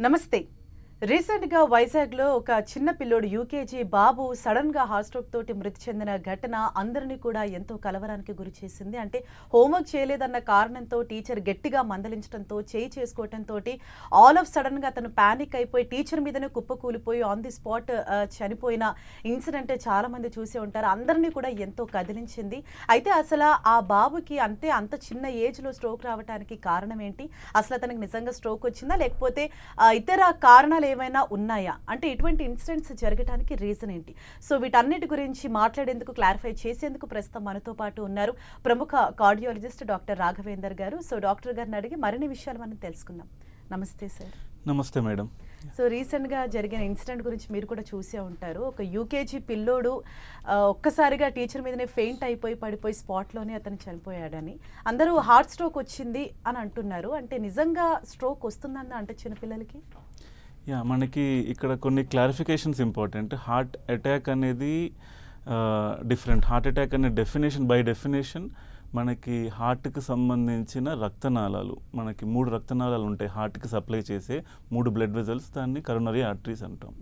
నమస్తే. రీసెంట్‌గా వైజాగ్‌లో ఒక చిన్న పిల్లోడు యూకేజీ బాబు సడెన్‌గా హార్ట్ స్ట్రోక్ తోటి మృతి చెందిన ఘటన అందరిని కూడా ఎంతో కలవరానికి గురిచేసింది. అంటే హోంవర్క్ చేయలేదన్న కారణంతో టీచర్ గట్టిగా మందలించడంతో చేయి చేసుకోవడంతోటి ఆల్ ఆఫ్ సడెన్‌గా అతను పానిక్ అయిపోయి టీచర్ మీదనే కుప్పకూలిపోయి ఆన్ ది స్పాట్ చనిపోయిన ఇన్సిడెంట్ చాలామంది చూసే ఉంటారు. అందరినీ కూడా ఎంతో కదిలించింది. అయితే అసలు ఆ బాబుకి అంత చిన్న ఏజ్‌లో స్ట్రోక్ రావడానికి కారణం ఏంటి? అసలు అతనికి నిజంగా స్ట్రోక్ వచ్చిందా? లేకపోతే ఇతర కారణాలు ఏమైనా ఉన్నాయా? అంటే ఇటువంటి ఇన్సిడెంట్స్ జరగడానికి రీజన్ ఏంటి? సో వీటన్నిటి గురించి మాట్లాడేందుకు, క్లారిఫై చేసేందుకు ప్రస్తుతం మనతో పాటు ఉన్నారు ప్రముఖ కార్డియాలజిస్ట్ డాక్టర్ రాఘవేందర్ గారు. సో డాక్టర్ గారిని అడిగి మరిన్ని విషయాలు మనం తెలుసుకుందాం. నమస్తే సార్. నమస్తే మేడం. సో రీసెంట్గా జరిగిన ఇన్సిడెంట్ గురించి మీరు కూడా చూసే ఉంటారు. ఒక యూకేజీ పిల్లోడు ఒక్కసారిగా టీచర్ మీదనే ఫెయింట్ అయిపోయి పడిపోయి స్పాట్లోనే అతను చనిపోయాడని, అందరూ హార్ట్ స్ట్రోక్ వచ్చింది అని అంటున్నారు. అంటే నిజంగా స్ట్రోక్ వస్తుందన్న అంటే చిన్నపిల్లలకి? మనకి ఇక్కడ కొన్ని క్లారిఫికేషన్స్ ఇంపార్టెంట్. హార్ట్ అటాక్ అనేది డిఫరెంట్. హార్ట్ అటాక్ అనే బై డెఫినేషన్ మనకి హార్ట్కి సంబంధించిన రక్తనాళాలు, మనకి 3 రక్తనాళాలు ఉంటాయి హార్ట్కి సప్లై చేసే 3 బ్లడ్ వెజల్స్, దాన్ని కరోనరీ ఆర్టరీస్ అంటాం.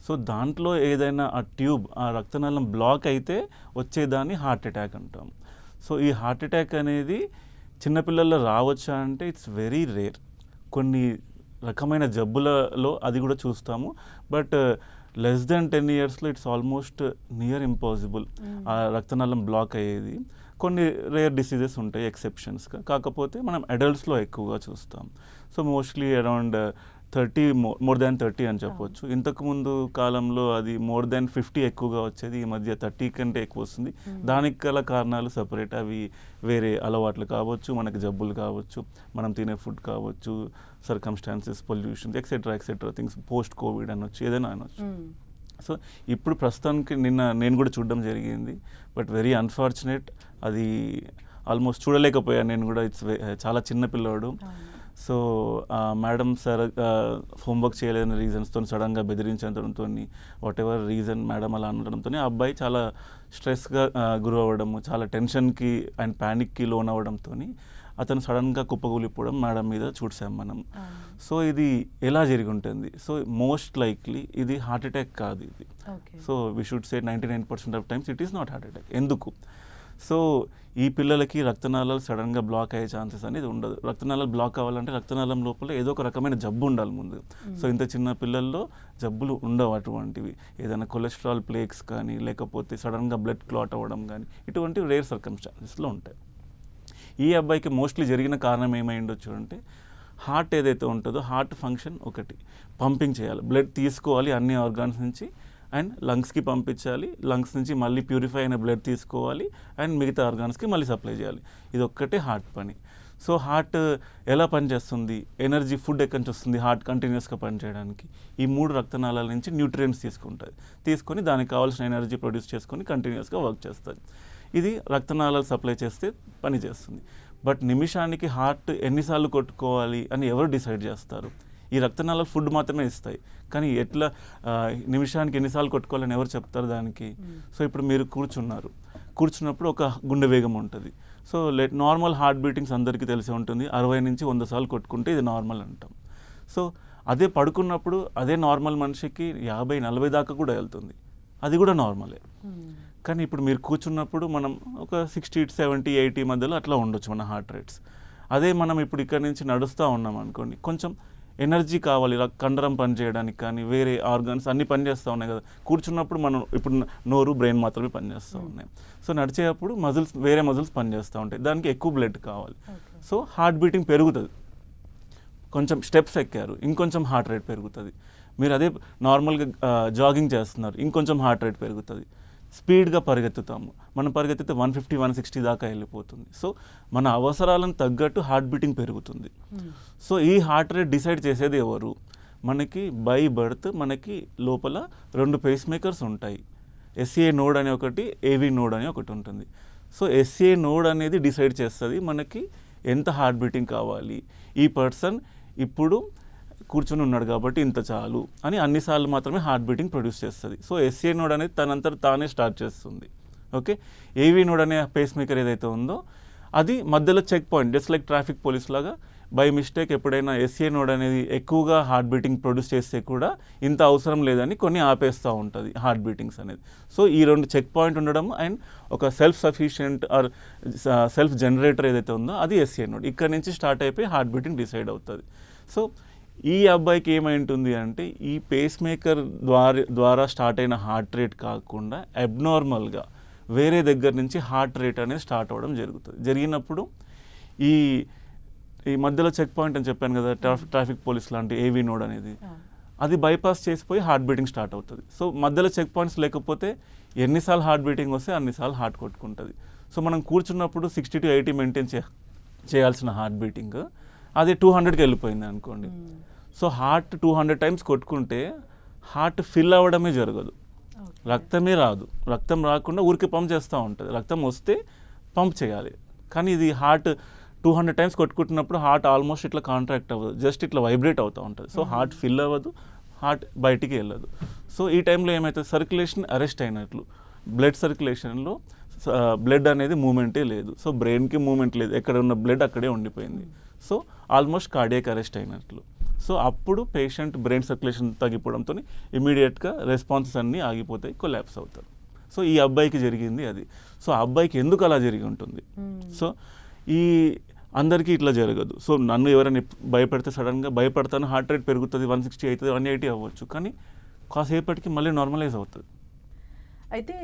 సో దాంట్లో ఏదైనా ఆ ట్యూబ్, ఆ రక్తనాళం బ్లాక్ అయితే వచ్చేదాన్ని హార్ట్ అటాక్ అంటాం. సో ఈ హార్ట్ అటాక్ అనేది చిన్నపిల్లల్లో రావచ్చా అంటే ఇట్స్ వెరీ రేర్. కొన్ని రకమైన జబ్బులలో అది కూడా చూస్తాము. బట్ లెస్ దెన్ 10 yearsలో ఇట్స్ ఆల్మోస్ట్ నియర్ ఇంపాసిబుల్ ఆ రక్తనాళం బ్లాక్ అయ్యేది. కొన్ని రేర్ డిసీజెస్ ఉంటాయి ఎక్సెప్షన్స్గా, కాకపోతే మనం అడల్ట్స్లో ఎక్కువగా చూస్తాం. So mostly around 30, more than 30 అని చెప్పొచ్చు. ఇంతకుముందు కాలంలో అది మోర్ దాన్ 50 ఎక్కువగా వచ్చేది. ఈ మధ్య 30 కంటే ఎక్కువ వస్తుంది. దానికి గల కారణాలు సపరేట్. అవి వేరే అలవాట్లు కావచ్చు, మనకి జబ్బులు కావచ్చు, మనం తినే ఫుడ్ కావచ్చు, circumstances, pollution, etcetera things, post Covid అనొచ్చు, ఏదైనా అనొచ్చు. సో ఇప్పుడు ప్రస్తుతానికి నిన్న నేను కూడా చూడడం జరిగింది. బట్ వెరీ అన్ఫార్చునేట్, అది ఆల్మోస్ట్ చూడలేకపోయాను నేను కూడా. ఇట్స్ చాలా చిన్న పిల్లోడు. సో మేడం సార్ హోంవర్క్ చేయలేని రీజన్స్తో సడన్గా బెదిరించడంతో, వాట్ ఎవర్ రీజన్ మేడం అలా అనడంతో ఆ అబ్బాయి చాలా స్ట్రెస్గా గురి అవ్వడము, చాలా టెన్షన్కి అండ్ ప్యానిక్కి లోన్ అవ్వడంతో అతను సడన్గా కుప్పకూలిపోవడం మేడం మీద చూసాం మనం. సో ఇది ఎలా జరిగి ఉంటుంది? సో మోస్ట్ లైక్లీ ఇది హార్ట్ అటాక్ కాదు ఇది. So we should say 99% of times it is not heart attack. ఎందుకు? సో ఈ పిల్లలకి రక్తనాళాలు సడన్గా బ్లాక్ అయ్యే ఛాన్సెస్ అనేది ఉండదు. రక్తనాళాలు బ్లాక్ అవ్వాలంటే రక్తనాళం లోపల ఏదో ఒక రకమైన జబ్బు ఉండాలి ముందు. సో ఇంత చిన్న పిల్లల్లో జబ్బులు ఉండవు అటువంటివి. ఏదైనా కొలెస్ట్రాల్ ప్లేక్స్ కానీ, లేకపోతే సడన్గా బ్లడ్ క్లాట్ అవ్వడం కానీ, ఇటువంటివి రేర్ సర్కమ్స్టాన్సెస్లో ఉంటాయి. ఈ అబ్బాయికి మోస్ట్లీ జరిగిన కారణం ఏమై ఉండొచ్చు అంటే, హార్ట్ ఏదైతే ఉంటుందో హార్ట్ ఫంక్షన్ ఒకటి, పంపింగ్ చేయాలి, బ్లడ్ తీసుకోవాలి అన్ని ఆర్గాన్స్ నుంచి అండ్ లంగ్స్కి పంపించాలి, లంగ్స్ నుంచి మళ్ళీ ప్యూరిఫై అయిన బ్లడ్ తీసుకోవాలి అండ్ మిగతా ఆర్గాన్స్కి మళ్ళీ సప్లై చేయాలి. ఇది ఒక్కటే హార్ట్ పని. సో హార్ట్ ఎలా పనిచేస్తుంది? ఎనర్జీ, ఫుడ్ ఎక్కడి నుంచి వస్తుంది హార్ట్ కంటిన్యూస్గా పనిచేయడానికి? ఈ 3 రక్తనాళాల నుంచి న్యూట్రియంట్స్ తీసుకొని దానికి కావాల్సిన ఎనర్జీ ప్రొడ్యూస్ చేసుకొని కంటిన్యూస్గా వర్క్ చేస్తుంది. ఇది రక్తనాళాలు సప్లై చేస్తే పని చేస్తుంది. బట్ నిమిషానికి హార్ట్ ఎన్నిసార్లు కొట్టుకోవాలి అని ఎవరు డిసైడ్ చేస్తారు? ఈ రక్తనాళాలు ఫుడ్ మాత్రమే ఇస్తాయి, కానీ ఎట్లా నిమిషానికి ఎన్నిసార్లు కొట్టుకోవాలని ఎవరు చెప్తారు దానికి? సో ఇప్పుడు మీరు కూర్చున్నప్పుడు ఒక గుండె వేగం ఉంటుంది. సో నార్మల్ హార్ట్ బీటింగ్స్ అందరికీ తెలిసి ఉంటుంది, 60 నుంచి 100 సార్లు కొట్టుకుంటే ఇది నార్మల్ అంటాం. సో అదే పడుకున్నప్పుడు అదే నార్మల్ మనిషికి 50-40 దాకా కూడా వెళ్తుంది, అది కూడా నార్మలే. కానీ ఇప్పుడు మీరు కూర్చున్నప్పుడు మనం ఒక 60-70-80 మధ్యలో అట్లా ఉండొచ్చు మన హార్ట్ రేట్స్. అదే మనం ఇప్పుడు ఇక్కడ నుంచి నడుస్తూ ఉన్నాం అనుకోండి, కొంచెం ఎనర్జీ కావాలి కండరం పని చేయడానికి, కానీ వేరే ఆర్గాన్స్ అన్నీ పనిచేస్తూ ఉన్నాయి కదా. కూర్చున్నప్పుడు మనం ఇప్పుడు నోరు, బ్రెయిన్ మాత్రమే పనిచేస్తూ ఉన్నాయి. సో నడిచేటప్పుడు వేరే మజిల్స్ పనిచేస్తూ ఉంటాయి, దానికి ఎక్కువ బ్లడ్ కావాలి. సో హార్ట్ బీటింగ్ పెరుగుతుంది. కొంచెం స్టెప్స్ ఎక్కారు, ఇంకొంచెం హార్ట్ రేట్ పెరుగుతుంది. మీరు అదే నార్మల్గా జాగింగ్ చేస్తున్నారు, ఇంకొంచెం హార్ట్ రేట్ పెరుగుతుంది. స్పీడ్గా పరిగెత్తుతాము, మనం పరిగెత్తితే 150-160 దాకా వెళ్ళిపోతుంది. సో మన అవసరాలను తగ్గట్టు హార్ట్ బీటింగ్ పెరుగుతుంది. సో ఈ హార్ట్ రేట్ డిసైడ్ చేసేది ఎవరు? మనకి బై బర్త్ మనకి లోపల 2 పేస్ మేకర్స్ ఉంటాయి. ఎస్ఏ నోడ్ అనే ఒకటి, ఏవి నోడ్ అని ఒకటి ఉంటుంది. సో ఎస్ఏ నోడ్ అనేది డిసైడ్ చేస్తుంది మనకి ఎంత హార్ట్ బీటింగ్ కావాలి. ఈ పర్సన్ ఇప్పుడు కూర్చొని ఉన్నాడు కాబట్టి ఇంత చాలు అని అన్నిసార్లు మాత్రమే హార్ట్ బీటింగ్ ప్రొడ్యూస్ చేస్తుంది. సో ఎస్ఏ నోడ్ అనేది తనంతట తానే స్టార్ట్ చేస్తుంది. ఓకే, ఏవీ నోడ్ అనే పేస్ మేకర్ ఏదైతే ఉందో అది మధ్యలో check point, just like traffic police లాగా బై మిస్టేక్ ఎప్పుడైనా ఎస్ఏ నోడ్ అనేది ఎక్కువగా హార్ట్ బీటింగ్ ప్రొడ్యూస్ చేస్తే కూడా ఇంత అవసరం లేదని కొన్ని ఆపేస్తూ ఉంటుంది హార్ట్ బీటింగ్స్ అనేది. సో ఈ రెండు చెక్ పాయింట్ ఉండడం అండ్ ఒక self sufficient or self generator ఏదైతే ఉందో అది ఎస్ఏ నోడ్. ఇక్కడ నుంచి స్టార్ట్ అయిపోయి హార్ట్ బీటింగ్ డిసైడ్ అవుతుంది. సో ఈ అబ్బాయికి ఏమైంటుంది అంటే ఈ పేస్ మేకర్ ద్వారా స్టార్ట్ అయిన హార్ట్ రేట్ కాకుండా అబ్నార్మల్గా వేరే దగ్గర నుంచి హార్ట్ రేట్ అనేది స్టార్ట్ అవ్వడం జరుగుతుంది. జరిగినప్పుడు ఈ మధ్యలో చెక్ పాయింట్ అని చెప్పాను కదా, ట్రాఫిక్ పోలీస్ లాంటి ఏవీ నోడ్ అనేది, అది బైపాస్ చేసిపోయి హార్ట్ బీటింగ్ స్టార్ట్ అవుతుంది. సో మధ్యలో చెక్ పాయింట్స్ లేకపోతే ఎన్నిసార్లు హార్ట్ బీటింగ్ వస్తే అన్నిసార్లు హార్ట్ కొట్టుకుంటుంది. సో మనం కూర్చున్నప్పుడు 60 to 80 మెయింటైన్ చేయాల్సిన హార్ట్ బీటింగ్ అది 200కి వెళ్ళిపోయింది అనుకోండి. సో హార్ట్ 200 టైమ్స్ కొట్టుకుంటే హార్ట్ ఫిల్ అవ్వడమే జరగదు, రక్తమే రాదు. రక్తం రాకుండా ఊరికి పంప్ చేస్తూ ఉంటుంది. రక్తం వస్తే పంప్ చేయాలి. కానీ ఇది హార్ట్ 200 టైమ్స్ కొట్టుకుంటున్నప్పుడు హార్ట్ ఆల్మోస్ట్ ఇట్లా కాంట్రాక్ట్ అవ్వదు, జస్ట్ ఇట్లా వైబ్రేట్ అవుతూ ఉంటుంది. సో హార్ట్ ఫిల్ అవ్వదు, హార్ట్ బయటికి వెళ్ళదు. సో ఈ టైంలో ఏమవుతుంది, సర్క్యులేషన్ అరెస్ట్ అయినట్లు. బ్లడ్ సర్క్యులేషన్లో బ్లడ్ అనేది మూమెంటే లేదు. సో బ్రెయిన్కి మూమెంట్ లేదు, ఎక్కడ ఉన్న బ్లడ్ అక్కడే ఉండిపోయింది. సో ఆల్మోస్ట్ కార్డియాక్ అరెస్ట్ అయినట్లు. సో అప్పుడు పేషెంట్ బ్రెయిన్ సర్క్యులేషన్ తగ్గిపోవడంతో ఇమీడియట్గా రెస్పాన్సెస్ అన్నీ ఆగిపోతాయి, కొలాప్స్ అవుతారు. సో ఈ అబ్బాయికి జరిగింది అది. సో ఆ అబ్బాయికి ఎందుకు అలా జరిగి ఉంటుంది? సో ఈ అందరికీ ఇట్లా జరగదు. సో నన్ను ఎవరైనా భయపెడితే సడన్గా భయపడతాను, హార్ట్ రేట్ పెరుగుతుంది, 160 అవుతుంది, 180 అవ్వచ్చు, కానీ కాసేపటికి మళ్ళీ నార్మలైజ్ అవుతుంది. అయితే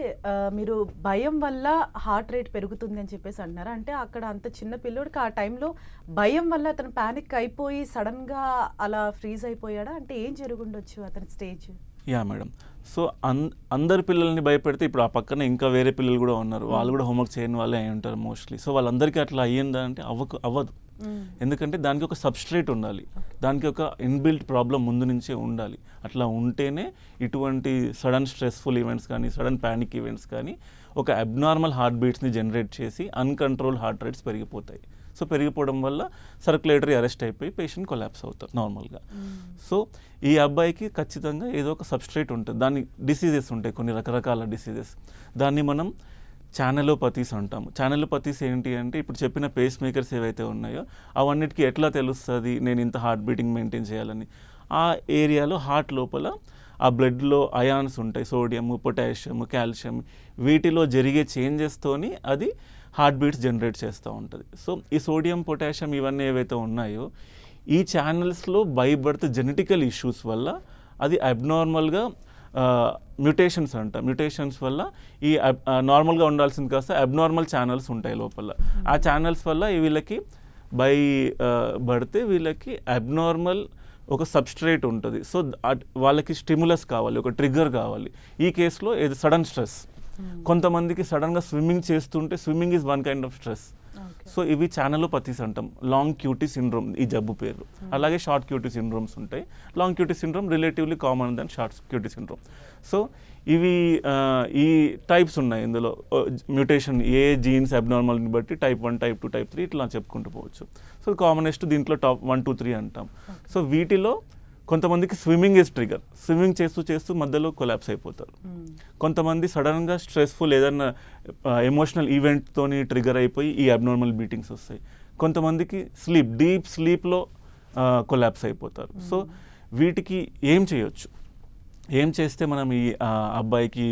మీరు భయం వల్ల హార్ట్ రేట్ పెరుగుతుంది అని చెప్పేసి అంటున్నారు. అంటే అక్కడ అంత చిన్న పిల్లోడికి ఆ టైంలో భయం వల్ల అతను ప్యానిక్ అయిపోయి సడన్గా అలా ఫ్రీజ్ అయిపోయాడా? అంటే ఏం జరుగుండొచ్చు అతని స్టేజ్? Yeah madam. సో అందరి పిల్లల్ని భయపెడితే ఇప్పుడు ఆ పక్కన ఇంకా వేరే పిల్లలు కూడా ఉన్నారు, వాళ్ళు కూడా హోంవర్క్ చేయని వాళ్ళే అయి ఉంటారు మోస్ట్లీ. సో వాళ్ళందరికీ అట్లా అయ్యిందా అంటే అవ్వదు. ఎందుకంటే దానికి ఒక సబ్స్ట్రేట్ ఉండాలి, దానికి ఒక ఇన్బిల్ట్ ప్రాబ్లం ముందు నుంచే ఉండాలి. అట్లా ఉంటేనే ఇటువంటి సడన్ స్ట్రెస్ఫుల్ ఈవెంట్స్ కానీ సడన్ ప్యానిక్ ఈవెంట్స్ కానీ ఒక అబ్నార్మల్ హార్ట్ బీట్స్ని జనరేట్ చేసి అన్కంట్రోల్ హార్ట్ రేట్స్ పెరిగిపోతాయి. సో పెరిగిపోవడం వల్ల సర్క్యులేటరీ అరెస్ట్ అయిపోయి పేషెంట్ కొలాప్స్ అవుతారు నార్మల్గా. సో ఈ అబ్బాయికి ఖచ్చితంగా ఏదో ఒక సబ్స్ట్రేట్ ఉంటుంది, దాని డిసీజెస్ ఉంటాయి, కొన్ని రకరకాల డిసీజెస్. దాన్ని మనం ఛానలోపతీస్ అంటాము. ఛానలోపతీస్ ఏంటి అంటే ఇప్పుడు చెప్పిన పేస్ మేకర్స్ ఏవైతే ఉన్నాయో అవన్నిటికీ ఎట్లా తెలుస్తుంది నేను ఇంత హార్ట్ బీటింగ్ మెయింటైన్ చేయాలని? ఆ ఏరియాలో హార్ట్ లోపల ఆ బ్లడ్లో అయాన్స్ ఉంటాయి, సోడియం, పొటాషియం, కాల్షియం, వీటిలో జరిగే చేంజెస్తోని అది హార్ట్ బీట్స్ జనరేట్ చేస్తూ ఉంటుంది. సో ఈ సోడియం, పొటాషియం ఇవన్నీ ఏవైతే ఉన్నాయో ఈ ఛానల్స్లో బై బర్త్ జెనెటికల్ ఇష్యూస్ వల్ల అది అబ్నార్మల్గా మ్యూటేషన్స్ మ్యూటేషన్స్ వల్ల ఈ నార్మల్గా ఉండాల్సింది కాస్త అబ్నార్మల్ ఛానల్స్ ఉంటాయి లోపల. ఆ ఛానల్స్ వల్ల వీళ్ళకి బై బర్త్ వీళ్ళకి అబ్నార్మల్ ఒక సబ్స్ట్రేట్ ఉంటుంది. సో వాళ్ళకి స్టిములస్ కావాలి, ఒక ట్రిగ్గర్ కావాలి. ఈ కేసులో ఇది సడన్ స్ట్రెస్. కొంతమందికి సడన్గా స్విమ్మింగ్ చేస్తుంటే swimming is one kind of stress. So ఇవి ఛానలోపతీస్ అంటాం. లాంగ్ క్యూటీ సిండ్రోమ్ ఈ జబ్బు పేరు. అలాగే షార్ట్ క్యూటీ సిండ్రోమ్స్ ఉంటాయి. Long QT syndrome relatively common than short QT syndrome. So ఇవి ఈ టైప్స్ ఉన్నాయి ఇందులో. మ్యూటేషన్ ఏ జీన్స్ అబ్నార్మల్ని బట్టి టైప్ 1, టైప్ 2, టైప్ 3 ఇట్లా చెప్పుకుంటూ పోవచ్చు. సో కామనెస్ట్ దీంట్లో టాప్ 1, 2, 3 అంటాం. సో వీటిలో కొంతమందికి స్విమ్మింగ్ ఈజ్ ట్రిగర్. స్విమ్మింగ్ చేస్తూ చేస్తూ మధ్యలో కొలాప్స్ అయిపోతారు. కొంతమంది సడన్గా స్ట్రెస్ఫుల్ ఏదన్నా ఎమోషనల్ ఈవెంట్తోని ట్రిగర్ అయిపోయి ఈ అబ్నార్మల్ బీటింగ్స్ వస్తాయి. కొంతమందికి డీప్ స్లీప్లో కొలాప్స్ అయిపోతారు. సో వీటికి ఏం చేయొచ్చు? ఏం చేస్తే మనం ఈ అబ్బాయికి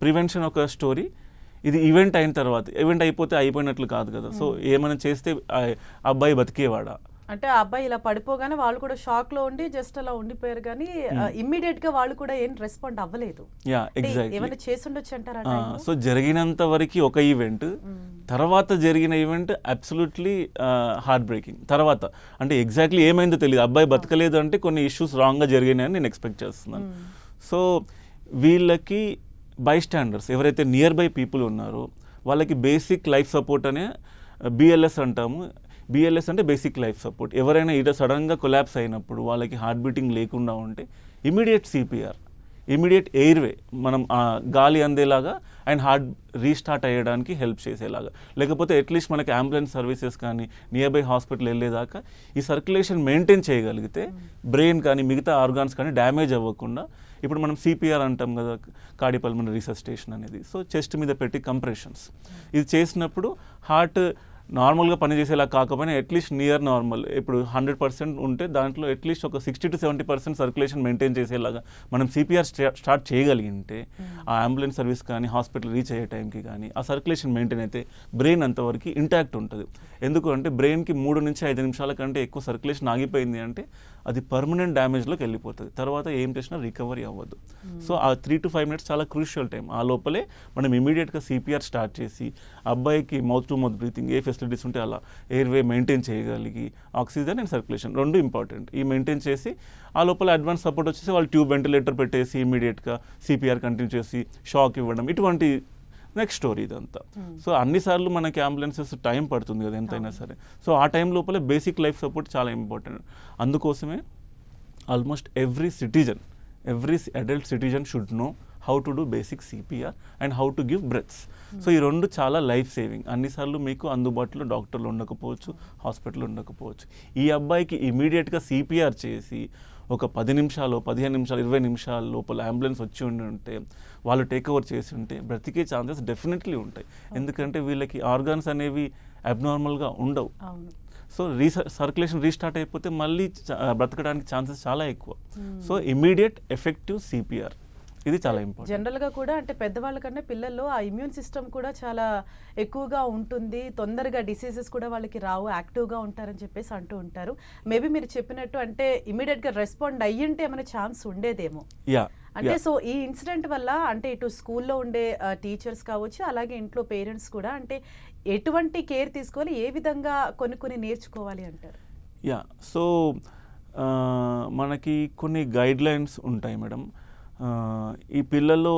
ప్రివెన్షన్ ఒక స్టోరీ. ఇది ఈవెంట్ అయిన తర్వాత, ఈవెంట్ అయిపోతే అయిపోయినట్లు కాదు కదా. సో ఏమైనా చేస్తే అబ్బాయి బతికేవాడా? అంటే ఆ అబ్బాయి ఇలా పడిపోగానే వాళ్ళు కూడా షాక్ లో ఉండి జస్ట్ అలా ఉండిపోయారు, కానీ ఇమ్మీడియట్ గా వాళ్ళు కూడా ఏం రెస్పాండ్ అవ్వలేదు. ఏమైనా చేసి ఉండొచ్చు అంటారా? సో జరిగినంత వరకు ఒక ఈవెంట్, తర్వాత జరిగిన ఈవెంట్ అబ్సల్యూట్లీ హార్ట్ బ్రేకింగ్. తర్వాత అంటే ఎగ్జాక్ట్లీ ఏమైందో తెలియదు. అబ్బాయి బతకలేదు అంటే కొన్ని ఇష్యూస్ రాంగ్గా జరిగినాయని నేను ఎక్స్పెక్ట్ చేస్తున్నాను. సో వీళ్ళకి బైస్టాండర్స్ ఎవరైతే నియర్ బై పీపుల్ ఉన్నారో వాళ్ళకి బేసిక్ లైఫ్ సపోర్ట్ అనే బిఎల్ఎస్ అంటాము. బిఎల్ఎస్ అంటే బేసిక్ లైఫ్ సపోర్ట్. ఎవరైనా ఇట సడన్గా కొలాప్స్ అయినప్పుడు వాళ్ళకి హార్ట్ బీటింగ్ లేకుండా ఉంటే ఇమీడియట్ సిపిఆర్, ఇమీడియట్ ఎయిర్వే, మనం గాలి అందేలాగా అండ్ హార్ట్ రీస్టార్ట్ అయ్యడానికి హెల్ప్ చేసేలాగా, లేకపోతే అట్లీస్ట్ మనకి అంబులెన్స్ సర్వీసెస్ కానీ నియర్ బై హాస్పిటల్ వెళ్ళేదాకా ఈ సర్క్యులేషన్ మెయింటైన్ చేయగలిగితే బ్రెయిన్ కానీ మిగతా ఆర్గాన్స్ కానీ డ్యామేజ్ అవ్వకుండా. ఇప్పుడు మనం సిపిఆర్ అంటాం కదా, కార్డియోపల్మనరీ రిససిటేషన్ అనేది. సో చెస్ట్ మీద పెట్టి కంప్రెషన్స్ ఇది చేసినప్పుడు హార్ట్ నార్మల్గా పనిచేసేలా కాకపోయినా అట్లీస్ట్ నియర్ నార్మల్, ఇప్పుడు 100% ఉంటే దాంట్లో అట్లీస్ట్ ఒక 60-70% సర్క్యులేషన్ మెయింటైన్ చేసేలాగా మనం సిపిఆర్ స్టార్ట్ చేయగలిగింటే ఆ అంబులెన్స్ సర్వీస్ కానీ హాస్పిటల్ రీచ్ అయ్యే టైంకి కానీ ఆ సర్క్యులేషన్ మెయింటైన్ అయితే బ్రెయిన్ అంతవరకు ఇంటాక్ట్ ఉంటుంది. ఎందుకు అంటే బ్రెయిన్కి 3 నుంచి 5 నిమిషాల కంటే ఎక్కువ సర్క్యులేషన్ ఆగిపోయింది అంటే అది పర్మనెంట్ డ్యామేజ్లోకి వెళ్ళిపోతుంది, తర్వాత ఏం చేసినా రికవరీ అవ్వదు. సో ఆ 3 to 5 minutes చాలా క్రూషియల్ టైం. ఆ లోపలే మనం ఇమీడియట్గా సిపిఆర్ స్టార్ట్ చేసి అబ్బాయికి మౌత్ టు మౌత్ బ్రీతింగ్ ఏ ఫెసిలిటీస్ ఉంటే అలా ఎయిర్వే మెయింటైన్ చేయగలిగి ఆక్సిజన్ అండ్ సర్క్యులేషన్ 2 ఇంపార్టెంట్. ఈ మెయింటైన్ చేసి ఆ లోపల అడ్వాన్స్ సపోర్ట్ వచ్చేసి వాళ్ళు ట్యూబ్ వెంటిలేటర్ పెట్టేసి ఇమీడియట్గా సిపిఆర్ కంటిన్యూ చేసి షాక్ ఇవ్వడం, ఇటువంటి నెక్స్ట్ స్టోరీ ఇదంతా. సో అన్నిసార్లు మనకి అంబులెన్సెస్ టైం పడుతుంది కదా ఎంతైనా సరే. సో ఆ టైం లోపల బేసిక్ లైఫ్ సపోర్ట్ చాలా ఇంపార్టెంట్. అందుకోసమే almost every adult citizen should know how to do basic CPR and how to give breaths. So ఈ 2 చాలా లైఫ్ సేవింగ్. అన్నిసార్లు మీకు అందుబాటులో డాక్టర్లు ఉండకపోవచ్చు, హాస్పిటల్ ఉండకపోవచ్చు. ఈ అబ్బాయికి ఇమీడియట్గా సిపిఆర్ చేసి ఒక 10 నిమిషాలు, 15 నిమిషాలు, 20 నిమిషాల లోపల అంబులెన్స్ వచ్చి ఉంటే వాళ్ళు టేక్ ఓవర్ చేసి ఉంటే బ్రతికే ఛాన్సెస్ డెఫినెట్లీ ఉంటాయి. ఎందుకంటే వీళ్ళకి ఆర్గాన్స్ అనేవి అబ్నార్మల్గా ఉండవు. సో సర్క్యులేషన్ రీస్టార్ట్ అయిపోతే మళ్ళీ బ్రతకడానికి ఛాన్సెస్ చాలా ఎక్కువ. సో ఇమీడియట్ ఎఫెక్టివ్ సిపిఆర్ ఇది చాలా ఇంపార్టెంట్. జనరల్గా కూడా అంటే పెద్దవాళ్ళ కన్నా పిల్లల్లో ఆ ఇమ్యూన్ సిస్టమ్ కూడా చాలా ఎక్కువగా ఉంటుంది, తొందరగా డిసీజెస్ కూడా వాళ్ళకి రావు, యాక్టివ్గా ఉంటారని చెప్పేసి అంటూ ఉంటారు. మేబీ మీరు చెప్పినట్టు అంటే ఇమీడియట్గా రెస్పాండ్ అయ్యింటే ఏమైనా ఛాన్స్ ఉండేదేమో. అంటే సో ఈ ఇన్సిడెంట్ వల్ల అంటే ఇటు స్కూల్లో ఉండే టీచర్స్ కావచ్చు, అలాగే ఇంట్లో పేరెంట్స్ కూడా అంటే ఎటువంటి కేర్ తీసుకోవాలి, ఏ విధంగా కొన్ని నేర్చుకోవాలి అంటారు? సో మనకి కొన్ని గైడ్ లైన్స్ ఉంటాయి మేడం. ఈ పిల్లల్లో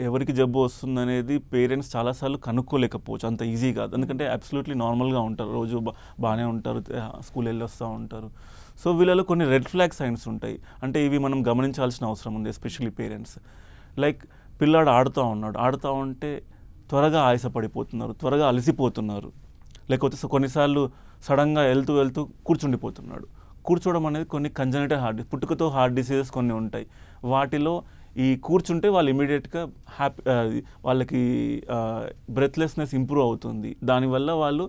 ఎవరికి జబ్బు వస్తుందనేది పేరెంట్స్ చాలాసార్లు కనుక్కోలేకపోవచ్చు, అంత ఈజీ కాదు. ఎందుకంటే అబ్సల్యూట్లీ నార్మల్గా ఉంటారు, రోజు బాగానే ఉంటారు, స్కూల్ వెళ్ళి వస్తూ ఉంటారు. సో వీళ్ళలో కొన్ని రెడ్ ఫ్లాగ్ సైన్స్ ఉంటాయి. అంటే ఇవి మనం గమనించాల్సిన అవసరం ఉంది, ఎస్పెషల్లీ పేరెంట్స్. లైక్ పిల్లాడు ఆడుతూ ఉంటే త్వరగా ఆయాసపడిపోతున్నారు, త్వరగా అలసిపోతున్నారు. లేకపోతే కొన్నిసార్లు సడన్గా వెళ్తూ కూర్చుండిపోతున్నాడు. కూర్చోవడం అనేది కొన్ని కంజనిటల్ పుట్టుకతో హార్ట్ డిసీజెస్ కొన్ని ఉంటాయి. వాటిలో ఈ కూర్చుంటే వాళ్ళు ఇమీడియట్గా వాళ్ళకి బ్రెత్లెస్నెస్ ఇంప్రూవ్ అవుతుంది. దానివల్ల వాళ్ళు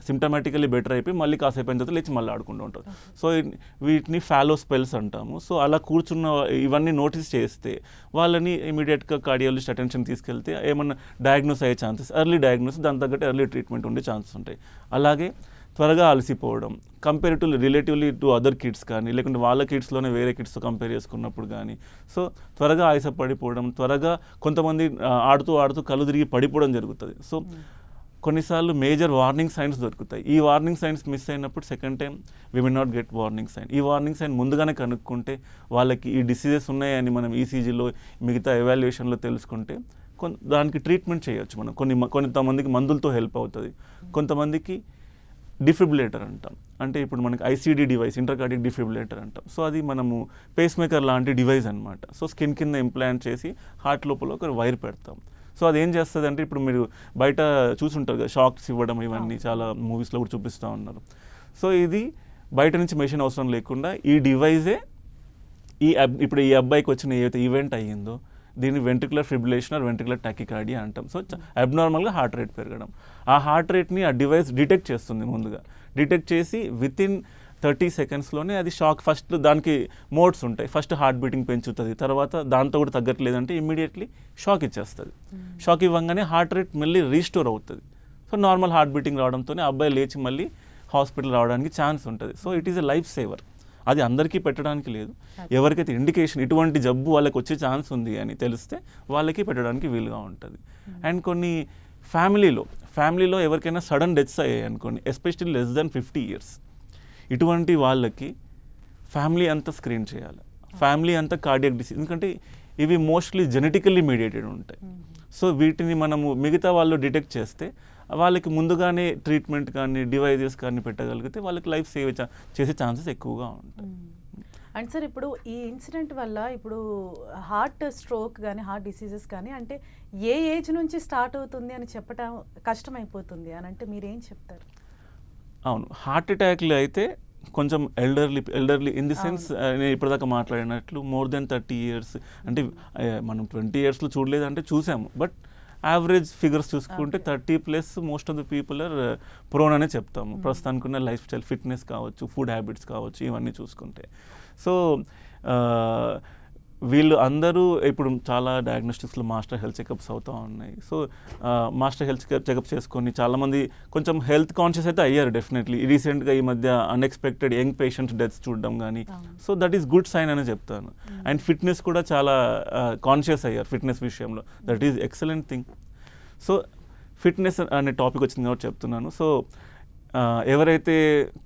సిమ్టమాటికలీ బెటర్ అయిపోయి మళ్ళీ కాసేపు అయిన తర్వాత లేచి మళ్ళీ ఆడుకుంటూ ఉంటారు. సో వీటిని ఫాలో స్పెల్స్ అంటాము. సో అలా కూర్చున్న ఇవన్నీ నోటీస్ చేస్తే వాళ్ళని ఇమీడియట్గా కార్డియాలజిస్ట్ అటెన్షన్ తీసుకెళ్తే ఏమన్నా డయాగ్నోస్ అయ్యే ఛాన్సెస్, ఎర్లీ డయాగ్నోస్, దాని తగ్గట్టు ఎర్లీ ట్రీట్మెంట్ ఉండే ఛాన్సెస్ ఉంటాయి. అలాగే త్వరగా అలసిపోవడం రిలేటివ్లీ టు అదర్ కిడ్స్ కానీ, లేకుంటే వాళ్ళ కిడ్స్లోనే వేరే కిడ్స్తో కంపేర్ చేసుకున్నప్పుడు కానీ, సో త్వరగా ఆయాసపడిపోవడం, త్వరగా కొంతమంది ఆడుతూ కళ్ళు తిరిగి పడిపోవడం జరుగుతుంది. సో కొన్నిసార్లు మేజర్ వార్నింగ్ సైన్స్ దొరుకుతాయి. ఈ వార్నింగ్ సైన్స్ మిస్ అయినప్పుడు second time we may not get warning sign. ఈ వార్నింగ్ సైన్ ముందుగానే కనుక్కుంటే వాళ్ళకి ఈ డిసీజెస్ ఉన్నాయని మనం ఈసీజీలో మిగతా ఎవాల్యుయేషన్లో తెలుసుకుంటే దానికి ట్రీట్మెంట్ చేయొచ్చు. మనం కొంతమందికి మందులతో హెల్ప్ అవుతుంది, కొంతమందికి డిఫిబ్రిలేటర్ అంటాం. అంటే ఇప్పుడు మనకి ఐసీడీ డివైస్, ఇంటర్కార్డియక్ డిఫిబ్రిలేటర్ అంటాం. సో అది మనము పేస్ మేకర్ లాంటి డివైస్ అనమాట. సో స్కిన్ కింద ఇంప్లాంట్ చేసి హార్ట్ లోపల ఒక వైర్ పెడతాం. సో అది ఏం చేస్తుంది అంటే ఇప్పుడు మీరు బయట చూసుంటారు కదా, షాక్స్ ఇవ్వడం, ఇవన్నీ చాలా మూవీస్లో కూడా చూపిస్తూ ఉన్నారు. సో ఇది బయట నుంచి మెషిన్ అవసరం లేకుండా ఈ డివైజే ఇప్పుడు ఈ అబ్బాయికి వచ్చిన ఏదైతే ఈవెంట్ అయ్యిందో దీన్ని ventricular fibrillation or ventricular tachycardia అంటాం. సో అబ్నార్మల్గా హార్ట్ రేట్ పెరగడం, ఆ హార్ట్ రేట్ని ఆ డివైస్ డిటెక్ట్ చేస్తుంది. ముందుగా డిటెక్ట్ చేసి వితిన్ 30 secondsలోనే అది షాక్, ఫస్ట్ దానికి మోడ్స్ ఉంటాయి. ఫస్ట్ హార్ట్ బీటింగ్ పెంచుతుంది, తర్వాత దాంతో కూడా తగ్గట్లేదంటే ఇమ్మీడియట్లీ షాక్ ఇచ్చేస్తుంది. షాక్ ఇవ్వగానే హార్ట్ రేట్ మళ్ళీ రీస్టోర్ అవుతుంది. సో నార్మల్ హార్ట్ బీటింగ్ రావడంతోనే అబ్బాయి లేచి మళ్ళీ హాస్పిటల్ రావడానికి ఛాన్స్ ఉంటుంది. So it is a life saver. అది అందరికీ పెట్టడానికి లేదు. ఎవరికైతే ఇండికేషన్ ఇటువంటి జబ్బు వాళ్ళకి వచ్చే ఛాన్స్ ఉంది అని తెలిస్తే వాళ్ళకి పెట్టడానికి వీలుగా ఉంటుంది. అండ్ కొన్ని ఫ్యామిలీలో ఎవరికైనా సడన్ డెత్స్ అయ్యాయి అనుకోండి, ఎస్పెషల్లీ లెస్ దెన్ 50 years, ఇటువంటి వాళ్ళకి ఫ్యామిలీ అంతా స్క్రీన్ చేయాలి. ఫ్యామిలీ అంతా కార్డియాక్ డిసీజ్, ఎందుకంటే ఇవి మోస్ట్లీ జెనెటికల్లీ మీడియేటెడ్ ఉంటాయి. సో వీటిని మనము మిగతా వాళ్ళు డిటెక్ట్ చేస్తే వాళ్ళకి ముందుగానే ట్రీట్మెంట్ కానీ డివైజెస్ కానీ పెట్టగలిగితే వాళ్ళకి లైఫ్ సేవ్ చేసే ఛాన్సెస్ ఎక్కువగా ఉంటాయి. అండ్ సార్ ఇప్పుడు ఈ ఇన్సిడెంట్ వల్ల ఇప్పుడు హార్ట్ స్ట్రోక్ కానీ హార్ట్ డిసీజెస్ కానీ అంటే ఏ ఏజ్ నుంచి స్టార్ట్ అవుతుంది అని చెప్పడం కష్టమైపోతుంది అని అంటే మీరేం చెప్తారు? అవును, హార్ట్ అటాక్లు అయితే కొంచెం ఎల్డర్లీ ఇన్ ది సెన్స్ నేను ఇప్పటిదాకా మాట్లాడినట్లు మోర్ దెన్ 30 years, అంటే మనం 20 yearsలో చూడలేదంటే చూసాము, బట్ యావరేజ్ ఫిగర్స్ చూసుకుంటే 30+ most of the people are prone అనే చెప్తాము. ప్రస్తుతానికి ఉన్న లైఫ్ స్టైల్, ఫిట్నెస్ కావచ్చు, ఫుడ్ హ్యాబిట్స్ కావచ్చు, ఇవన్నీ చూసుకుంటే. సో వీళ్ళు అందరూ ఇప్పుడు చాలా డయాగ్నోస్టిక్స్లో మాస్టర్ హెల్త్ చెకప్స్ అవుతూ ఉన్నాయి. సో మాస్టర్ హెల్త్ చెకప్ చేసుకొని చాలామంది కొంచెం హెల్త్ కాన్షియస్ అయితే అయ్యారు డెఫినెట్లీ. రీసెంట్గా ఈ మధ్య అన్ఎక్స్పెక్టెడ్ యంగ్ పేషెంట్స్ డెత్స్ చూడడం కానీ, so that is good sign అని చెప్తాను. అండ్ ఫిట్నెస్ కూడా చాలా కాన్షియస్ అయ్యారు ఫిట్నెస్ విషయంలో, that is excellent thing. So fitness అనే టాపిక్ వచ్చింది కాబట్టి చెప్తున్నాను. సో ఎవరైతే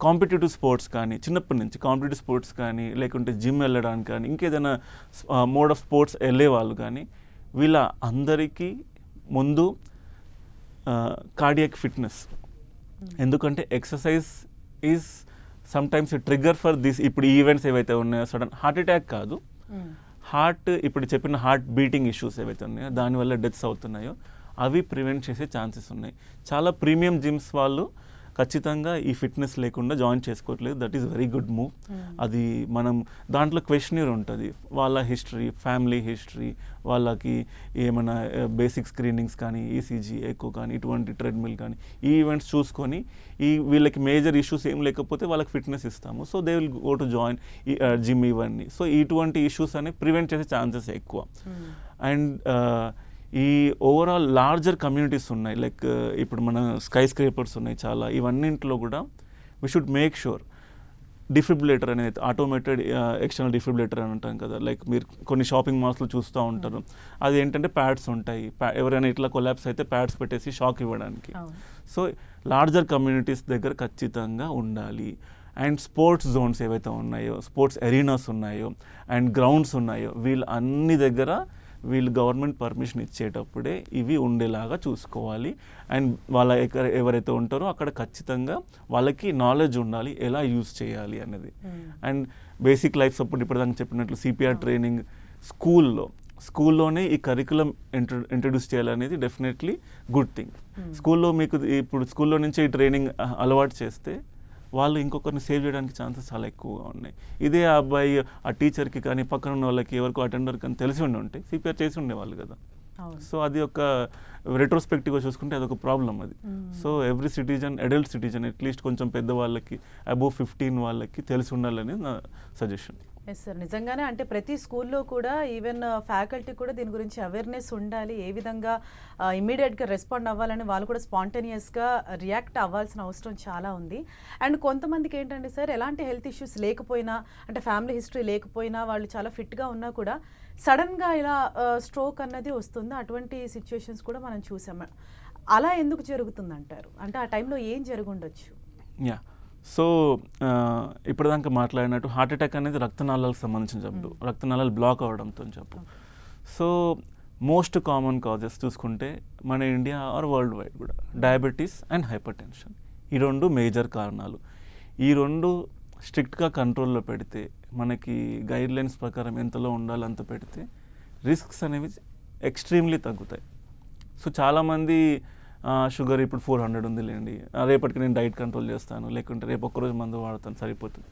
కాంపిటేటివ్ స్పోర్ట్స్ కానీ, చిన్నప్పటి నుంచి కాంపిటేటివ్ స్పోర్ట్స్ కానీ, లేకుంటే జిమ్ వెళ్ళడానికి కానీ, ఇంకేదైనా మోడ్ ఆఫ్ స్పోర్ట్స్ వెళ్ళే వాళ్ళు కానీ, వీళ్ళ అందరికీ ముందు కార్డియాక్ ఫిట్నెస్. ఎందుకంటే exercise is sometimes trigger for this. ఇప్పుడు ఈవెంట్స్ ఏవైతే ఉన్నాయో, సడన్ హార్ట్ అటాక్ కాదు, హార్ట్ ఇప్పుడు చెప్పిన హార్ట్ బీటింగ్ ఇష్యూస్ ఏవైతే ఉన్నాయో దానివల్ల డెత్స్ అవుతున్నాయో అవి ప్రివెంట్ చేసే ఛాన్సెస్ ఉన్నాయి. చాలా ప్రీమియం జిమ్స్ వాళ్ళు ఖచ్చితంగా ఈ ఫిట్నెస్ లేకుండా జాయిన్ చేసుకోవట్లేదు. That is very good move. అది మనం దాంట్లో క్వశ్చనర్ ఉంటుంది, వాళ్ళ హిస్టరీ, ఫ్యామిలీ హిస్టరీ, వాళ్ళకి ఏమైనా బేసిక్ స్క్రీనింగ్స్ కానీ, ఈసీజీ, ఎకో కానీ, ఇటువంటి ట్రెడ్మిల్ కానీ, ఈ ఈవెంట్స్ చూసుకొని వీళ్ళకి మేజర్ ఇష్యూస్ ఏం లేకపోతే వాళ్ళకి ఫిట్నెస్ ఇస్తాము. So they will go to join gym ఇవన్నీ. సో ఇటువంటి ఇష్యూస్ అనేవి ప్రివెంట్ చేసే ఛాన్సెస్ ఎక్కువ. అండ్ ఈ ఓవరాల్ లార్జర్ కమ్యూనిటీస్ ఉన్నాయి, లైక్ ఇప్పుడు మన స్కై స్క్రేపర్స్ ఉన్నాయి చాలా. ఇవన్నింటిలో కూడా we should make sure defibrillator అనేది, ఆటోమేటెడ్ ఎక్స్టర్నల్ డిఫిబ్రిలేటర్ అని అంటాం కదా, లైక్ మీరు కొన్ని షాపింగ్ మాల్స్లో చూస్తూ ఉంటారు. అది ఏంటంటే ప్యాడ్స్ ఉంటాయి, ఎవరైనా ఇట్లా కొలాప్స్ అయితే ప్యాడ్స్ పెట్టేసి షాక్ ఇవ్వడానికి. సో లార్జర్ కమ్యూనిటీస్ దగ్గర ఖచ్చితంగా ఉండాలి. అండ్ స్పోర్ట్స్ జోన్స్ ఏవైతే ఉన్నాయో, స్పోర్ట్స్ ఎరీనాస్ ఉన్నాయో, అండ్ గ్రౌండ్స్ ఉన్నాయో, వీళ్ళు అన్ని దగ్గర వీళ్ళు గవర్నమెంట్ పర్మిషన్ ఇచ్చేటప్పుడే ఇవి ఉండేలాగా చూసుకోవాలి. అండ్ వాళ్ళ ఎవరైతే ఉంటారో అక్కడ ఖచ్చితంగా వాళ్ళకి నాలెడ్జ్ ఉండాలి ఎలా యూజ్ చేయాలి అనేది. అండ్ బేసిక్ లైఫ్ సపోర్ట్ ఇప్పుడు దానికి చెప్పినట్లు సిపిఆర్ ట్రైనింగ్ స్కూల్లోనే ఈ కరికులం ఇంట్రడ్యూస్ చేయాలనేది డెఫినెట్లీ గుడ్ థింగ్. స్కూల్లో మీకు ఇప్పుడు స్కూల్లో నుంచే ఈ ట్రైనింగ్ అలవాటు చేస్తే వాళ్ళు ఇంకొకరిని సేవ్ చేయడానికి ఛాన్సెస్ చాలా ఎక్కువగా ఉన్నాయి. ఇదే ఆ అబ్బాయి ఆ టీచర్కి కానీ, పక్కన ఉన్న వాళ్ళకి ఎవరికో అటెండర్ కానీ తెలిసి ఉంటే సిపిఆర్ చేసి ఉండేవాళ్ళు కదా. సో అది ఒక రెట్రోస్పెక్టివ్గా చూసుకుంటే అదొక ప్రాబ్లం అది. So every citizen, adult citizen, at least కొంచెం పెద్దవాళ్ళకి, అబోవ్ 15 వాళ్ళకి తెలిసి ఉండాలని నా సజెషన్. ఎస్ సార్, నిజంగానే అంటే ప్రతి స్కూల్లో కూడా ఈవెన్ ఫ్యాకల్టీ కూడా దీని గురించి అవేర్నెస్ ఉండాలి. ఏ విధంగా ఇమ్మీడియట్గా రెస్పాండ్ అవ్వాలని వాళ్ళు కూడా స్పాంటేనియస్గా రియాక్ట్ అవ్వాల్సిన అవసరం చాలా ఉంది. అండ్ కొంతమందికి ఏంటంటే సార్, ఎలాంటి హెల్త్ ఇష్యూస్ లేకపోయినా, అంటే ఫ్యామిలీ హిస్టరీ లేకపోయినా, వాళ్ళు చాలా ఫిట్గా ఉన్నా కూడా సడన్గా ఇలా స్ట్రోక్ అన్నది వస్తుంది. అటువంటి సిచ్యువేషన్స్ కూడా మనం చూసాము. అలా ఎందుకు జరుగుతుందంటారు? అంటే ఆ టైంలో ఏం జరుగుండొచ్చు? యా, సో ఇప్పటిదాకా మాట్లాడినట్టు హార్ట్ అటాక్ అనేది రక్తనాళాలకు సంబంధించిన జబ్బు, రక్తనాళాలు బ్లాక్ అవ్వడంతో జబ్బు. సో మోస్ట్ కామన్ కాజెస్ చూసుకుంటే మన ఇండియా ఆర్ వరల్డ్ వైడ్ కూడా డయాబెటీస్ అండ్ హైపర్ టెన్షన్, ఈ రెండు మేజర్ కారణాలు. ఈ రెండు స్ట్రిక్ట్గా కంట్రోల్లో పెడితే, మనకి గైడ్లైన్స్ ప్రకారం ఎంతలో ఉండాలో అంత పెడితే రిస్క్స్ అనేవి ఎక్స్ట్రీమ్లీ తగ్గుతాయి. సో చాలామంది షుగర్ ఇప్పుడు 400 ఉంది లేండి, రేపటికి నేను డైట్ కంట్రోల్ చేస్తాను, లేకుంటే రేపు ఒక్కరోజు మందు వాడతాను సరిపోతుంది.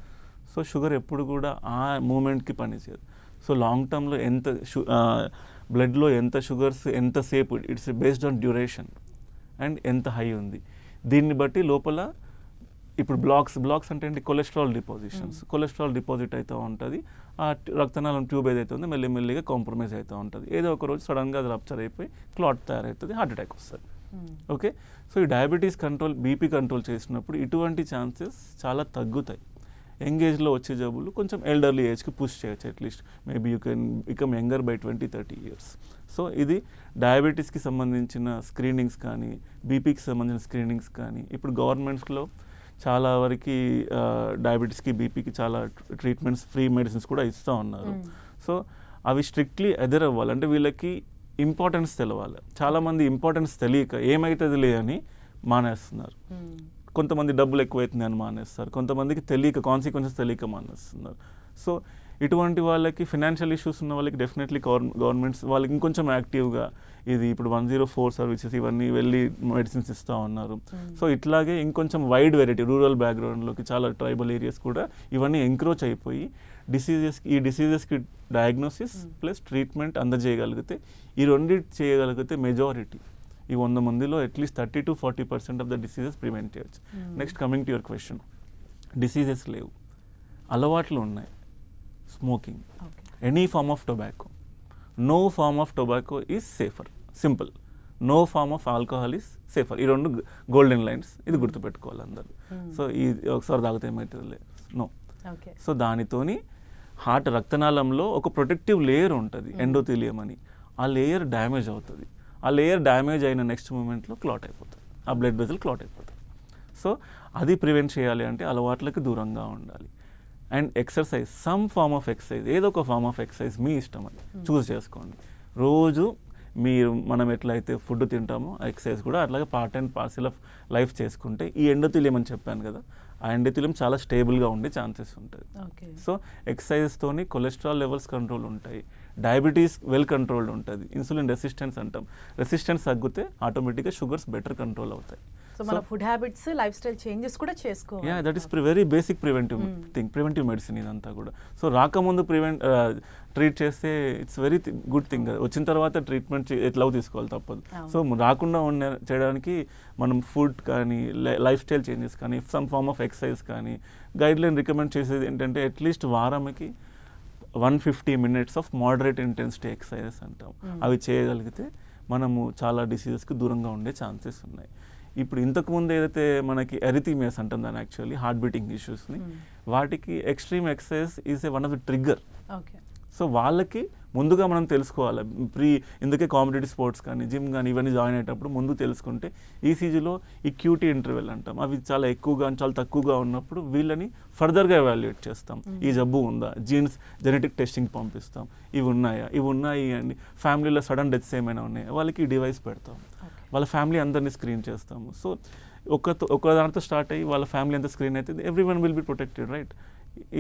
సో షుగర్ ఎప్పుడు కూడా ఆ మూమెంట్కి పనిచేయదు. సో లాంగ్ టర్మ్లో ఎంత బ్లడ్లో ఎంత షుగర్స్ ఎంతసేపు, it's based on duration and ఎంత హై ఉంది. దీన్ని బట్టి లోపల ఇప్పుడు బ్లాక్స్ అంటే ఏంటి, కొలెస్ట్రాల్ డిపాజిట్ అవుతూ ఉంటుంది. ఆ రక్తనాళం ట్యూబ్ ఏదైతే ఉందో మెల్లిమెల్లిగా కాంప్రమైజ్ అవుతూ ఉంటుంది. ఏదో ఒక రోజు సడన్గా అది రప్చర్ అయిపోయి క్లాట్ తయారవుతుంది, హార్ట్ అటాక్ వస్తుంది. ఓకే, సో ఈ డయాబెటీస్ కంట్రోల్, బీపీ కంట్రోల్ చేసినప్పుడు ఇటువంటి ఛాన్సెస్ చాలా తగ్గుతాయి. యంగ్ ఏజ్లో వచ్చే జబ్బులు కొంచెం ఎల్డర్లీ ఏజ్కి పుష్ చేయొచ్చు, at least maybe you can become younger by 20-30 years. So ఇది డయాబెటీస్కి సంబంధించిన స్క్రీనింగ్స్ కానీ, బీపీకి సంబంధించిన స్క్రీనింగ్స్ కానీ ఇప్పుడు గవర్నమెంట్స్లో చాలా వరకు డయాబెటీస్కి, బీపీకి చాలా ట్రీట్మెంట్స్, ఫ్రీ మెడిసిన్స్ కూడా ఇస్తూ ఉన్నారు. సో అవి స్ట్రిక్ట్లీ ఎదురవ్వాలి, అంటే వీళ్ళకి ఇంపార్టెన్స్ తెలవాలి. చాలామంది ఇంపార్టెన్స్ తెలియక ఏమవుతుందిలే అని మానేస్తున్నారు. కొంతమంది డబ్బులు ఎక్కువైతుంది అని మానేస్తారు, కొంతమందికి తెలియక కాన్సిక్వెన్సెస్ తెలియక మానేస్తున్నారు. సో ఇటువంటి వాళ్ళకి, ఫినాన్షియల్ ఇష్యూస్ ఉన్న వాళ్ళకి డెఫినెట్లీ గవర్నమెంట్స్ వాళ్ళకి ఇంకొంచెం యాక్టివ్గా ఇది ఇప్పుడు 104 సర్వీసెస్ ఇవన్నీ వెళ్ళి మెడిసిన్స్ ఇస్తూ ఉన్నారు. సో ఇట్లాగే ఇంకొంచెం వైడ్ వెరైటీ, రూరల్ బ్యాక్గ్రౌండ్లోకి చాలా ట్రైబల్ ఏరియాస్ కూడా ఇవన్నీ ఎంక్రోచ్ అయిపోయి ఈ డిసీజెస్కి డయాగ్నోసిస్ ప్లస్ ట్రీట్మెంట్ అందజేయగలిగితే, ఈ రెండింటి చేయగలిగితే మెజారిటీ ఈ 100 మందిలో at least 30-40% of the diseases prevent చేయొచ్చు. Next coming to your question, diseases లేవు, అలవాట్లు ఉన్నాయి. Smoking, any form of tobacco, no form of tobacco is safer. Simple. No form of alcohol is safer. ఈ 2 గోల్డెన్ లైన్స్, ఇది గుర్తుపెట్టుకోవాలి అందరు. So ఈ ఒకసారి తాగితే ఏమవుతుంది? నో. సో దానితోని హార్ట్ రక్తనాళంలో ఒక ప్రొటెక్టివ్ లేయర్ ఉంటుంది, ఎండోథీలియం అని. ఆ లేయర్ డ్యామేజ్ అవుతుంది. ఆ లేయర్ డ్యామేజ్ అయిన నెక్స్ట్ మూమెంట్లో క్లాట్ అయిపోతుంది, ఆ బ్లడ్ వెజల్ క్లాట్ అయిపోతుంది. సో అది ప్రివెంట్ చేయాలి అంటే అలవాట్లకి దూరంగా ఉండాలి. And exercise, some form of exercise, ఏదో ఒక ఫార్మ్ ఆఫ్ ఎక్సర్సైజ్ మీ ఇష్టం, అది చూస్ చేసుకోండి. రోజు మనం ఎట్లయితే ఫుడ్ తింటామో ఆ ఎక్సర్సైజ్ కూడా అట్లాగే part and parcel of life చేసుకుంటే ఈ ఎండోథీలియం అని చెప్పాను కదా, ఆ ఎండోథీలియం చాలా స్టేబుల్గా ఉండే ఛాన్సెస్ ఉంటుంది. సో ఎక్సర్సైజ్తోని కొలెస్ట్రాల్ లెవెల్స్ కంట్రోల్ ఉంటాయి, డయాబెటీస్ వెల్ కంట్రోల్డ్ ఉంటుంది, ఇన్సులిన్ రెసిస్టెన్స్ అంటాం, రెసిస్టెన్స్ తగ్గితే ఆటోమేటిక్గా షుగర్స్ బెటర్ కంట్రోల్ అవుతాయి. సో మన food habits, life style changes కూడా చేసుకోవాలి. Yeah, that is very basic preventive thing, preventive medicine ఇదంతా కూడా. సో రాకముందు ట్రీట్ చేస్తే ఇట్స్ వెరీ గుడ్ థింగ్. వచ్చిన తర్వాత ట్రీట్మెంట్ ఎట్లా తీసుకోవాలి, తప్పదు. సో రాకుండా చేయడానికి మనం ఫుడ్ కానీ, లైఫ్ స్టైల్ చేంజెస్ కానీ, సమ్ ఫార్మ్ ఆఫ్ ఎక్సర్సైజ్ కానీ, గైడ్ లైన్ రికమెండ్ చేసేది ఏంటంటే అట్లీస్ట్ వారానికి 150 minutes of moderate intensity exercises అంటాం. అవి చేయగలిగితే మనము చాలా డిసీజెస్కి దూరంగా ఉండే ఛాన్సెస్ ఉన్నాయి. ఇప్పుడు ఇంతకుముందు ఏదైతే మనకి ఎరిథీమియాస్ అంటాం దాన్ని, యాక్చువల్లీ హార్ట్ బీటింగ్ ఇష్యూస్ని, వాటికి extreme exercise is one of the trigger. So వాళ్ళకి ముందుగా మనం తెలుసుకోవాలి. ఇందుకే కాంపిటేటివ్ స్పోర్ట్స్ కానీ, జిమ్ కానీ ఇవన్నీ జాయిన్ అయ్యేటప్పుడు ముందు తెలుసుకుంటే, ఈసీజీలో ఈ క్యూటీ ఇంటర్వెల్ అంటాం, అవి చాలా ఎక్కువగా చాలా తక్కువగా ఉన్నప్పుడు వీళ్ళని ఫర్దర్గా ఎవాల్యుయేట్ చేస్తాం. ఈ జబ్బు ఉందా, జెనెటిక్ టెస్టింగ్ పంపిస్తాం, ఇవి ఉన్నాయి అండి. ఫ్యామిలీలో సడన్ డెత్స్ ఏమైనా ఉన్నాయా, వాళ్ళకి ఈ డివైస్ పెడతాం, వాళ్ళ ఫ్యామిలీ అందరినీ స్క్రీన్ చేస్తాము. సో ఒక దానితో స్టార్ట్ అయ్యి వాళ్ళ ఫ్యామిలీ అంతా స్క్రీన్ అయితే every one will be protected, right?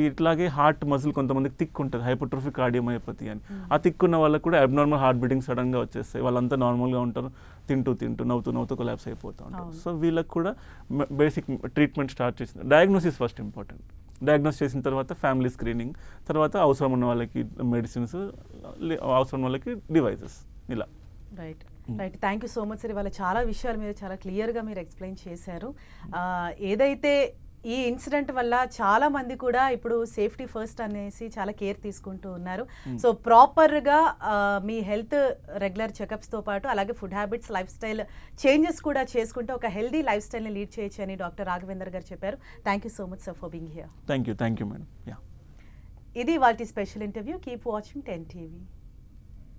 ఇట్లాగే హార్ట్ మజిల్ కొంతమందికి థిక్ ఉంటుంది, హైపర్ట్రోఫిక్ కార్డియోమయోపతి అని. ఆ థిక్ ఉన్న వాళ్ళకి కూడా అబ్నార్మల్ హార్ట్ బీటింగ్ సడన్గా వచ్చేస్తాయి. వాళ్ళంతా నార్మల్గా ఉంటారు, తింటూ నవ్వుతూ కొలాప్స్ అయిపోతూ ఉంటారు. సో వీళ్ళకి కూడా బేసిక్ ట్రీట్మెంట్ స్టార్ట్ చేసింది. Diagnosis first important. డయాగ్నోస్ చేసిన తర్వాత ఫ్యామిలీ స్క్రీనింగ్, తర్వాత అవసరం ఉన్న వాళ్ళకి మెడిసిన్స్, అవసరం ఉన్న వాళ్ళకి డివైజెస్, ఇలా. Right. Thank you so much sir. ఇవాళ చాలా విషయాలు మీరు చాలా క్లియర్గా మీరు ఎక్స్ప్లెయిన్ చేశారు. ఏదైతే ఈ ఇన్సిడెంట్ వల్ల చాలా మంది కూడా ఇప్పుడు సేఫ్టీ ఫస్ట్ అనేసి చాలా కేర్ తీసుకుంటూ ఉన్నారు. సో ప్రాపర్గా మీ హెల్త్ రెగ్యులర్ చెకప్స్తో పాటు అలాగే food habits, life style changes కూడా చేసుకుంటే ఒక హెల్దీ లైఫ్ స్టైల్ని లీడ్ చేయొచ్చు అని డాక్టర్ రాఘవేందర్ గారు చెప్పారు. Thank you so much sir for being here. Thank you madam. ఇది వాటి special interview. Keep watching 10 TV.